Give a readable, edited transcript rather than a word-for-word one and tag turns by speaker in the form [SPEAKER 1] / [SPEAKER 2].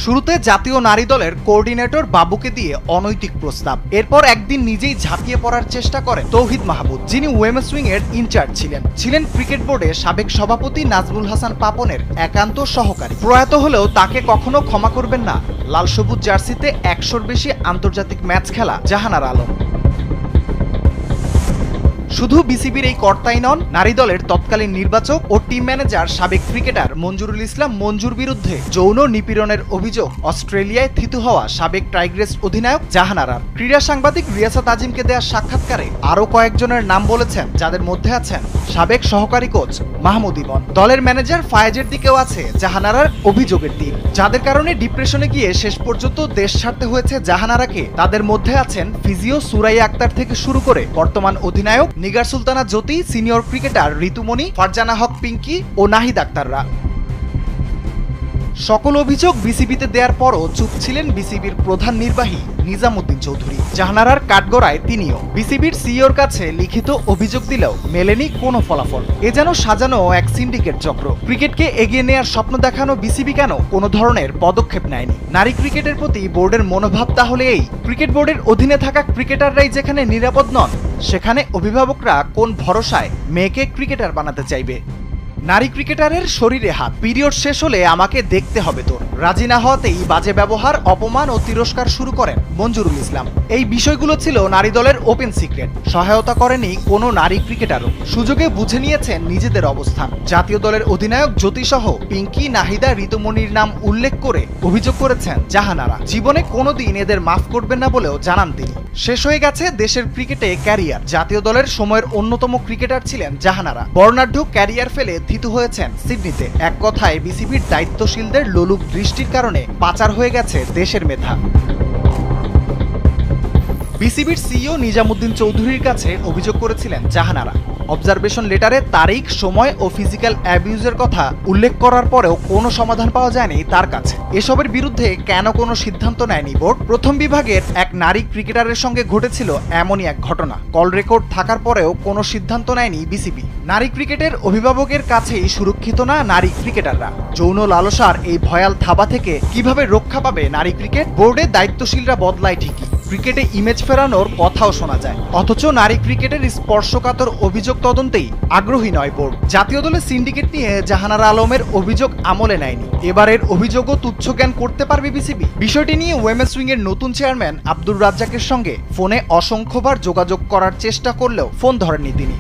[SPEAKER 1] শুরুতে জাতীয় নারী দলের কোঅর্ডিনেটর বাবুকে দিয়ে অনৈতিক প্রস্তাব, এরপর একদিন নিজেই ঝাঁপিয়ে পড়ার চেষ্টা করেন তৌহিদ মাহমুদ, যিনি উইমেন্স উইং এর ইনচার্জ ছিলেন ক্রিকেট বোর্ডের সাবেক সভাপতি নাজমুল হাসান পাপনের একান্ত সহকারী। প্রয়াত হলেও তাকে কখনো ক্ষমা করবেন না লাল সবুজ জার্সিতে ১০০-র বেশি আন্তর্জাতিক ম্যাচ খেলা জাহানারা আলম। শুধু বিসিবির এই কর্তাই নন, নারী দলের তৎকালীন নির্বাচক ও টিম ম্যানেজার সাবেক ক্রিকেটার মঞ্জুরুল ইসলাম মঞ্জুর বিরুদ্ধে যৌন নিপীড়নের অভিযোগ অস্ট্রেলিয়ায় থিতু হওয়া সাবেক টাইগ্রেস অধিনায়ক জাহানারার। ক্রীড়া সাংবাদিক রিয়াসাত আজিমকে দেওয়া সাক্ষাৎকারে আরও কয়েকজনের নাম বলেছেন, যাদের মধ্যে আছেন সাবেক সহকারী কোচ মাহমুদ ইমন। দলের ম্যানেজার ফায়েজের দিকেও আছে জাহানারার অভিযোগের দিক, যাদের কারণে ডিপ্রেশনে গিয়ে শেষ পর্যন্ত দেশ ছাড়তে হয়েছে জাহানারাকে। তাদের মধ্যে আছেন ফিজিও সুরাইয়া আক্তার থেকে শুরু করে বর্তমান অধিনায়ক নিগার সুলতানা জ্যোতি, সিনিয়র ক্রিকেটার ঋতুমণি, ফারজানা হক পিঙ্কি ও নাহিদ আক্তাররা। সকল অভিযোগ বিসিবিতে দেওয়ার পরও চুপ ছিলেন বিসিবির প্রধান নির্বাহী নিজামুদ্দিন চৌধুরী। জাহানারার কাঠগড়ায় তিনিও বিসিবির সিইওর কাছে লিখিত অভিযোগ দিলেও মেলেনি কোনো ফলাফল। এ যেন সাজানো এক সিন্ডিকেট চক্র। ক্রিকেটকে এগিয়ে নেওয়ার স্বপ্ন দেখানো বিসিবি কেন কোনো ধরনের পদক্ষেপ নেয়নি? নারী ক্রিকেটের প্রতি বোর্ডের মনোভাব তাহলে এই? ক্রিকেট বোর্ডের অধীনে থাকা ক্রিকেটাররাই যেখানে নিরাপদ নন, সেখানে অভিভাবকরা কোন ভরসায় মেয়েকে ক্রিকেটার বানাতে চাইবে? নারী ক্রিকেটারের শরীরে হাত, পিরিয়ড শেষ হলে আমাকে দেখতে হবে তোর, রাজি না হওয়াতেই বাজে ব্যবহার, অপমান ও তিরস্কার শুরু করেন মঞ্জুরুল ইসলাম। এই বিষয়গুলো ছিল নারী দলের ওপেন সিক্রেট। সহায়তা করেনি কোনো নারী ক্রিকেটারও। সুযোগে বুঝে নিয়েছেন নিজেদের অবস্থান। জাতীয় দলের অধিনায়ক জ্যোতিসহ পিঙ্কি, নাহিদা, ঋতুমণির নাম উল্লেখ করে অভিযোগ করেছেন জাহানারা। জীবনে কোনোদিন এদের মাফ করবেন না বলেও জানান তিনি। শেষ হয়ে গেছে দেশের ক্রিকেটে ক্যারিয়ার। জাতীয় দলের সময়ের অন্যতম ক্রিকেটার ছিলেন জাহানারা। বর্ণাঢ্য ক্যারিয়ার ফেলে থিতু হয়েছেন সিডনিতে। এক কথায় বিসিবির দায়িত্বশীলদের লোলুপ দৃষ্টির কারণে পাচার হয়ে গেছে দেশের মেধা। বিসিবির সিইও নিজামুদ্দিন চৌধুরীর কাছে অভিযোগ করেছিলেন জাহানারা। অবজারভেশন লেটারে তারিখ, সময় ও ফিজিক্যাল অ্যাবিউজের কথা উল্লেখ করার পরেও কোনো সমাধান পাওয়া যায়নি তার কাছে। এসবের বিরুদ্ধে কেন কোনো সিদ্ধান্ত নেয়নি বোর্ড? প্রথম বিভাগের এক নারী ক্রিকেটারের সঙ্গে ঘটেছিল এমনই এক ঘটনা। কল রেকর্ড থাকার পরেও কোনো সিদ্ধান্ত নেয়নি বিসিবি। নারী ক্রিকেটের অভিভাবকের কাছেই সুরক্ষিত না নারী ক্রিকেটাররা। যৌন লালসার এই ভয়াল থাবা থেকে কিভাবে রক্ষা পাবে নারী ক্রিকেট? বোর্ডের দায়িত্বশীলরা বদলায় ঠিকই, ক্রিকেটে ইমেজ ফেরানোর কথাও শোনা যায়, অথচ নারী ক্রিকেটের স্পর্শকাতর অভিযোগ তদন্তেই আগ্রহী নয় বোর্ড। জাতীয় দলের সিন্ডিকেট নিয়ে জাহানারা আলমের অভিযোগ আমলে নেয়নি। এবারের অভিযোগও তুচ্ছ জ্ঞান করতে পারবে বিসিবি। বিষয়টি নিয়ে উইমেন্স উইং এর নতুন চেয়ারম্যান আব্দুর রাজ্জাকের সঙ্গে ফোনে অসংখ্যবার যোগাযোগ করার চেষ্টা করলেও ফোন ধরেননি তিনি।